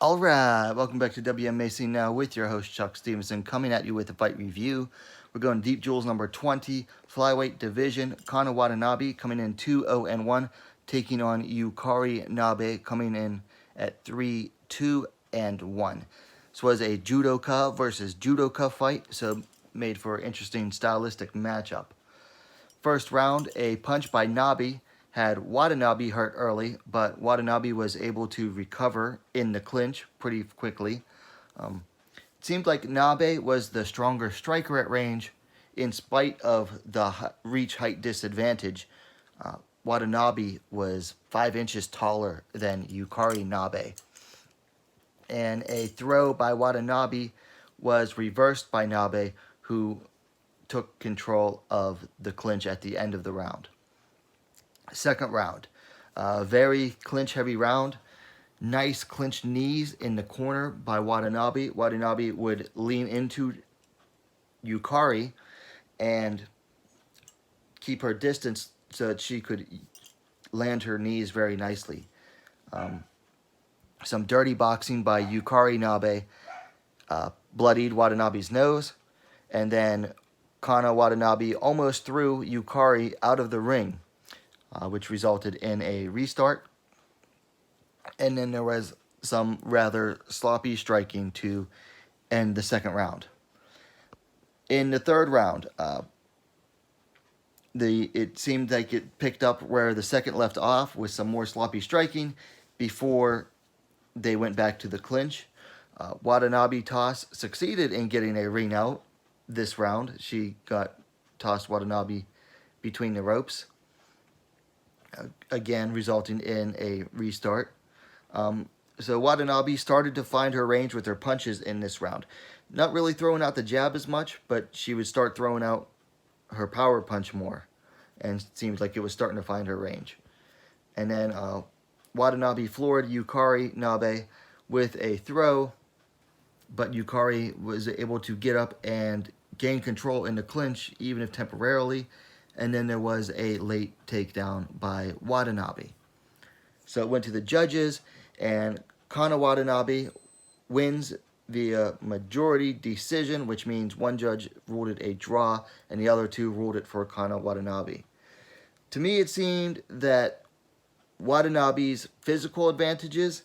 Alright, welcome back to WMMA now with your host Chuck Stevenson, coming at you with a fight review. We're going Deep Jewels number 20, flyweight division. Kana Watanabe coming in 2-0-1, taking on Yukari Nabe coming in at 3-2-1. This was a judoka versus judoka fight, so made for an interesting stylistic matchup. First round, a punch by Nabe had Watanabe hurt early, but Watanabe was able to recover in the clinch pretty quickly. It seemed like Nabe was the stronger striker at range in spite of the reach height disadvantage. Watanabe was 5 inches taller than Yukari Nabe. And a throw by Watanabe was reversed by Nabe, who took control of the clinch at the end of the round. Second round, very clinch heavy round. Nice clinch knees in the corner by Watanabe. Watanabe would lean into Yukari and keep her distance so that she could land her knees very nicely. Some dirty boxing by Yukari Nabe bloodied Watanabe's nose, and then Kana Watanabe almost threw Yukari out of the ring, which resulted in a restart. And then there was some rather sloppy striking to end the second round. In the third round, it seemed like it picked up where the second left off with some more sloppy striking before they went back to the clinch. Watanabe toss succeeded in getting a ring out this round. She got tossed Watanabe between the ropes, again resulting in a restart. So Watanabe started to find her range with her punches in this round. Not really throwing out the jab as much, but she would start throwing out her power punch more, and it seemed like it was starting to find her range. And then Watanabe floored Yukari Nabe with a throw, but Yukari was able to get up and gain control in the clinch, even if temporarily. And then there was a late takedown by Watanabe. So it went to the judges, and Kana Watanabe wins via majority decision, which means one judge ruled it a draw, and the other two ruled it for Kana Watanabe. To me, it seemed that Watanabe's physical advantages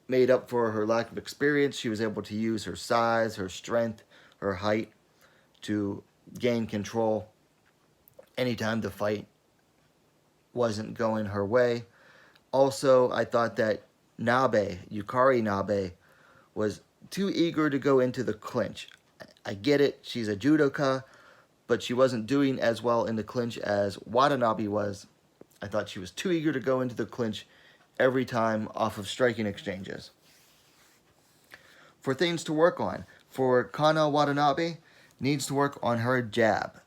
made up for her lack of experience. She was able to use her size, her strength, her height to gain control anytime the fight wasn't going her way. Also, I thought that Yukari Nabe, was too eager to go into the clinch. I get it, she's a judoka, but she wasn't doing as well in the clinch as Watanabe was. I thought she was too eager to go into the clinch every time off of striking exchanges. For things to work on, for Kana Watanabe, needs to work on her jab.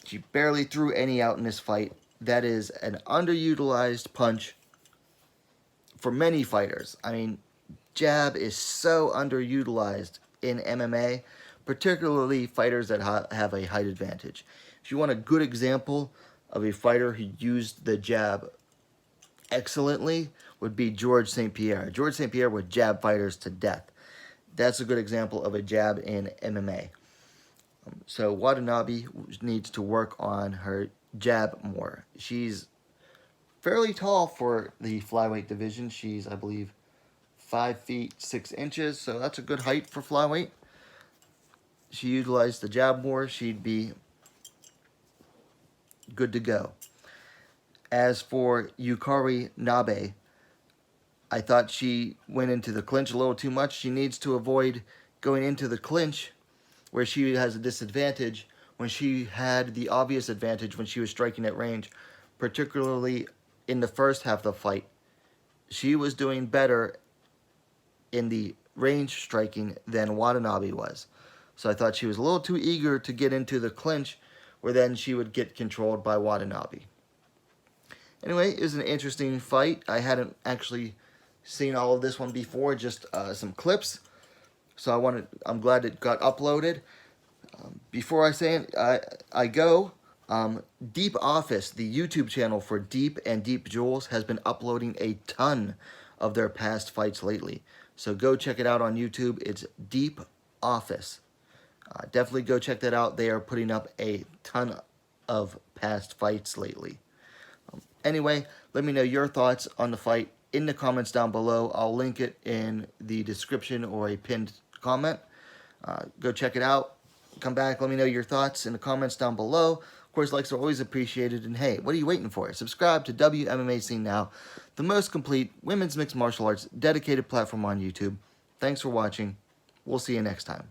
She barely threw any out in this fight. That is an underutilized punch for many fighters. I mean, jab is so underutilized in MMA, particularly fighters that have a height advantage. If you want a good example of a fighter who used the jab excellently, would be George St. Pierre. George St. Pierre would jab fighters to death. That's a good example of a jab in MMA. So Watanabe needs to work on her jab more. She's fairly tall for the flyweight division. She's, I believe, 5 feet 6 inches, so that's a good height for flyweight. She utilized the jab more, she'd be good to go. As for Yukari Nabe, I thought she went into the clinch a little too much. She needs to avoid going into the clinch where she has a disadvantage when she had the obvious advantage when she was striking at range, particularly in the first half of the fight. She was doing better in the range striking than Watanabe was. So I thought she was a little too eager to get into the clinch, where then she would get controlled by Watanabe. Anyway, it was an interesting fight. I hadn't actually seen all of this one before, just some clips. So I'm glad it got uploaded. Before I say it, I go. Deep Office, the YouTube channel for Deep and Deep Jewels, has been uploading a ton of their past fights lately. So go check it out on YouTube. It's Deep Office. Definitely go check that out. They are putting up a ton of past fights lately. Anyway, let me know your thoughts on the fight in the comments down below. I'll link it in the description or a pinned comment. Go check it out. Come back, let me know your thoughts in the comments down below. Of course, likes are always appreciated. And hey, what are you waiting for? Subscribe to WMMA Scene Now, the most complete women's mixed martial arts dedicated platform on YouTube. Thanks for watching. We'll see you next time.